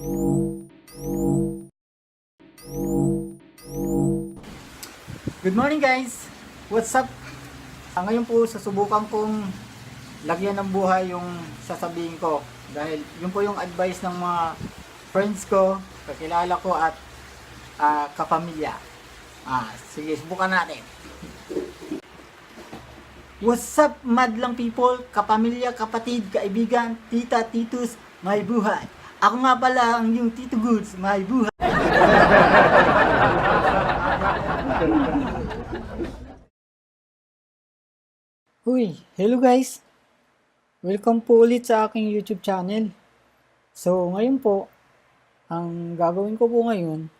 Good morning guys! What's up? Ngayon po susubukan kong lagyan ng buhay yung sasabihin ko. Dahil yun po yung advice ng mga friends ko, kakilala ko at kapamilya. Sige, subukan natin. What's up madlang people, kapamilya, kapatid, kaibigan, tita, titus, may buhay. Ako nga pala ang yung Tito Goods, may buhay. Uy, hello guys! Welcome po ulit sa aking YouTube channel. So, ngayon po, ang gagawin ko po ngayon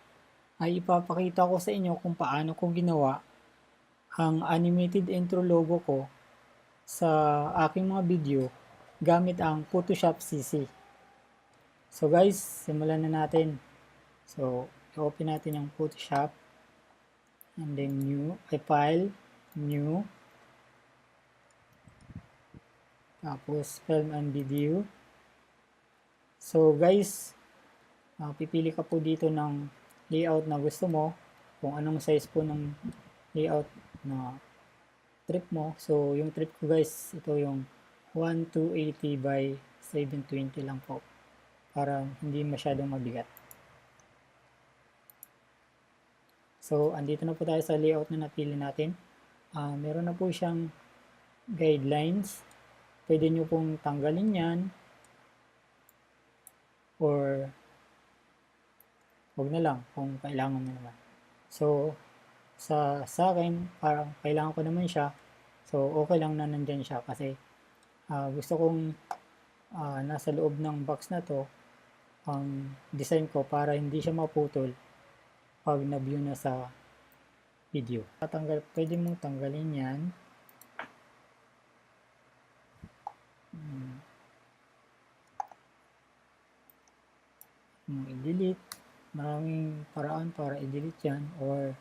ay ipapakita ko sa inyo kung paano ko ginawa ang animated intro logo ko sa aking mga video gamit ang Photoshop CC. So guys, simulan na natin. So, i-open natin yung Photoshop and then new, file, new, tapos film and video. So guys, pipili ka po dito ng layout na gusto mo, kung anong size po ng layout na trip mo. So yung trip ko guys, ito yung 1280 by 720 lang po, para hindi masyadong mabigat. So andito na po tayo sa layout na napili natin. Meron na po siyang guidelines. Pwede nyo pong tanggalin yan or huwag na lang kung kailangan nyo naman. So sa akin, parang kailangan ko naman siya, so okay lang na nandyan siya kasi gusto kong nasa loob ng box na to ang design ko para hindi siya maputol pag na-view na sa video. Pwede mong tanggalin yan. I-delete. Maraming paraan para i-delete yan, or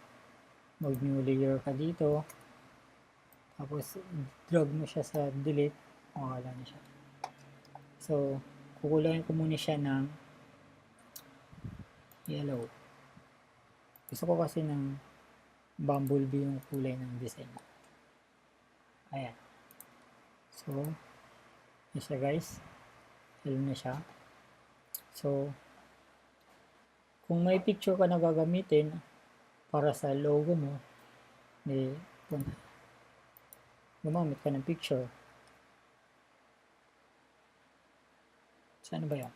mag new layer ka dito, tapos drag mo siya sa delete, makakala na siya. So kukulangin ko muna siya ng yellow. Gusto ko kasi ng bumblebee yung kulay ng design. Ayan. So yun siya guys, yellow na siya. So kung may picture ka na gagamitin para sa logo mo, gumamit ka ng picture. Saan ba yan?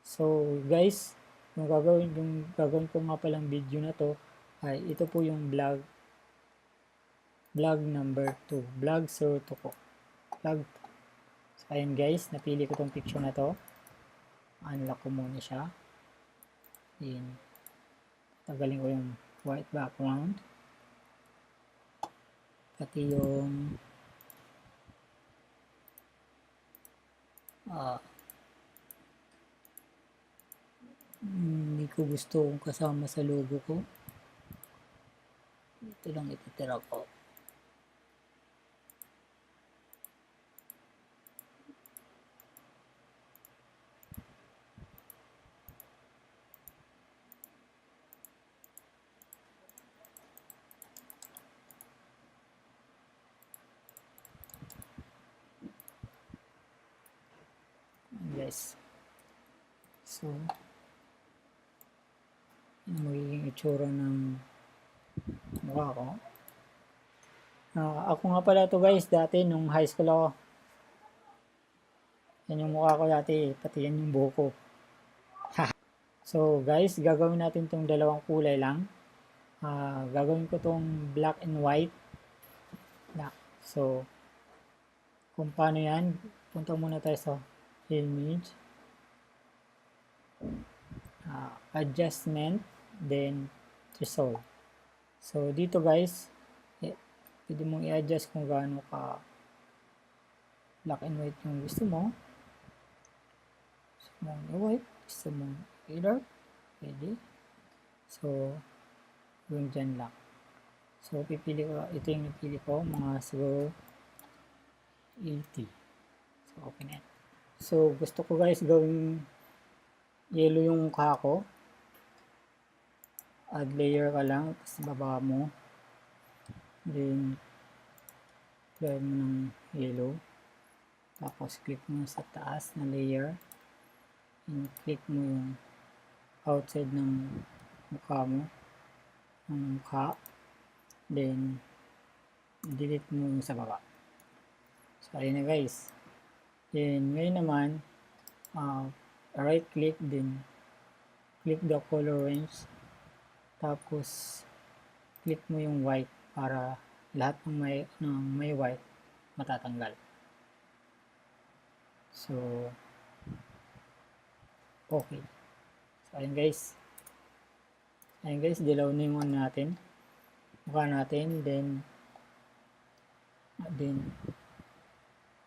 So guys, yung gagawin ko nga palang video na to ay ito po yung vlog number 2, vlog 02 ko. So ayun guys, napili ko tong picture na to. Unlock ko muna siya. Tagalin ko yung white background, pati yung hindi ko gusto kung kasama sa logo ko. Ito lang ititira ko. Guys, so yung magiging itsura ng mukha ko. Ako nga pala to guys, dati nung high school ako, yan yung mukha ko dati, pati yan yung buhok ko. So guys, gagawin natin tong dalawang kulay lang. Gagawin ko tong black and white. So kung paano yan, punta muna tayo sa image, adjustment, then resolve. So dito guys, pwede mong i-adjust kung gaano ka black and white yung gusto mo. Gusto mong i-white, gusto mong i-dark, pwede. So yung dyan lang. So pipili ko, ito yung napili ko, mga siguro 80. So okay na yan. So gusto ko guys gawing yellow yung mukha ko. Add layer ka lang, tapos baba mo. Then, clear mo ng yellow. Tapos, click mo sa taas na layer. And click mo yung outside ng mukha mo. Ng mukha. Then, delete mo yung sa baba. So, ayun na guys. Then, ngayon naman, right click din. Click the color range. Tapos, click mo yung white para lahat ng may white matatanggal. So, okay. So, ayun guys. Ayun guys, dilaw na yung natin. Mukha natin. Then,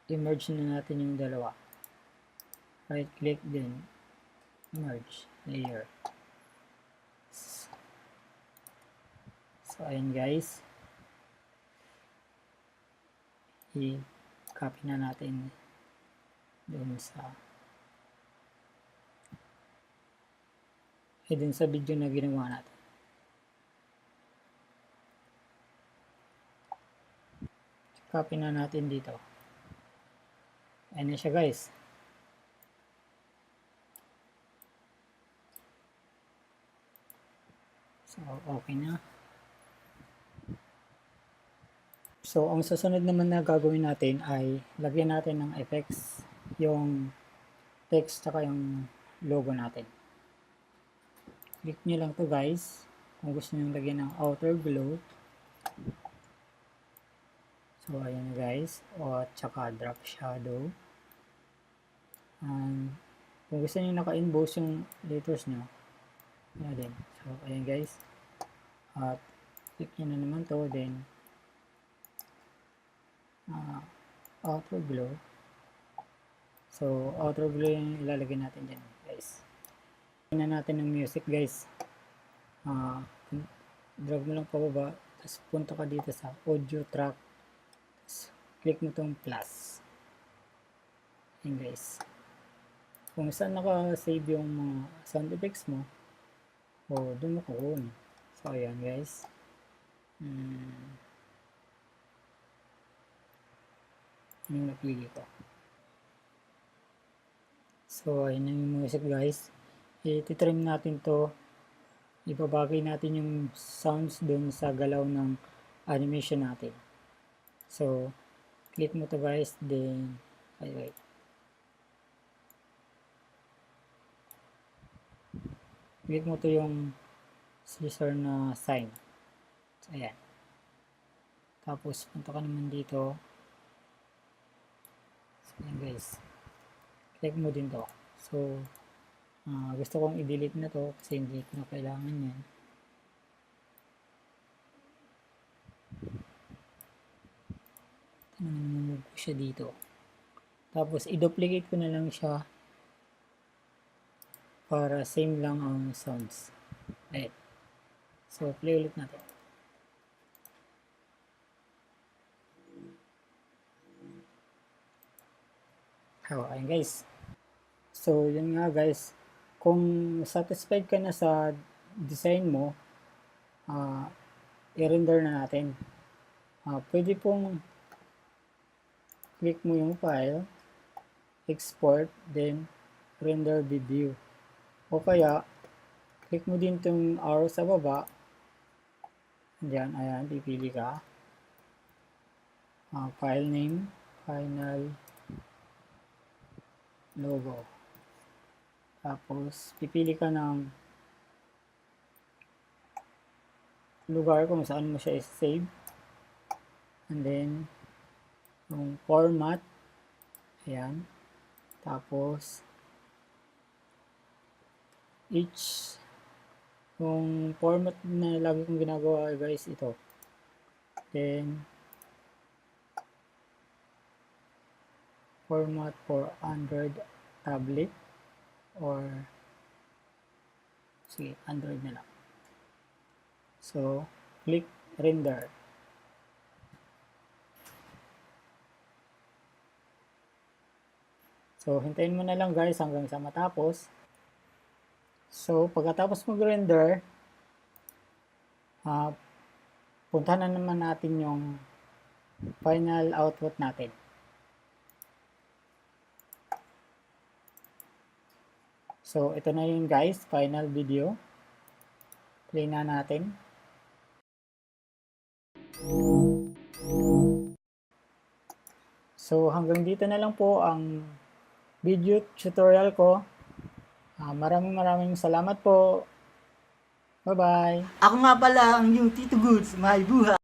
i-merge na natin yung dalawa. Right click din. Merge layer. So, ayun guys. I-copy na natin dun sa video na ginawa natin. Copy na natin dito. Ayan na siya guys. So, okay na. So, ang susunod naman na gagawin natin ay lagyan natin ng effects yung text saka yung logo natin. Click nyo lang to guys kung gusto nyo lagyan ng outer glow. So, ayan guys. O, at saka drop shadow. Kung gusto nyo naka-emboss yung letters nyo, ayan din. So, ayan guys. At click nyo na naman to. Then, outer glow. So, outer glow yung ilalagay natin dyan guys. Lagyan na natin ng music guys. Drag mo lang pababa. Tapos punta ka dito sa audio track. Tapos, click mo tong plus. Ayan guys. Kung saan naka-save yung mga sound effects mo, doon mo kukunin. So, ayan guys. Yung napili ko. So, ayun yung music guys. I-trim natin to. Ibabagay natin yung sounds dun sa galaw ng animation natin. So, click mo to guys. Then, wait. Click mo to yung scissor na sign. So, ayan. Tapos, punta ka naman dito. So, ayan guys. Click mo din to. So, gusto kong i-delete na to kasi hindi ko na kailangan yan. Move ko siya dito. Tapos, i-duplicate ko na lang siya para same lang ang sounds. Ayan. So, play ulit natin. Ayan guys. So, yun nga guys. Kung satisfied ka na sa design mo, i-render na natin. Pwede pong click mo yung file, export, then render video. O kaya, click mo din itong arrow sa baba. Diyan, ayan, pipili ka. File name, final logo. Tapos, pipili ka ng lugar kung saan mo siya i-save. And then, yung format. Ayan. Tapos, yung format na lagi kong ginagawa guys, ito. Then, format for Android tablet or sige, Android na lang. So, click render. So, hintayin mo na lang guys hanggang sa matapos. So, pagkatapos mag-render, punta na naman natin yung final output natin. So, ito na yun guys, final video. Play na natin. So, hanggang dito na lang po ang video tutorial ko. Maraming salamat po. Bye-bye. Ako nga pala ang yung Tito Goods, may buhay.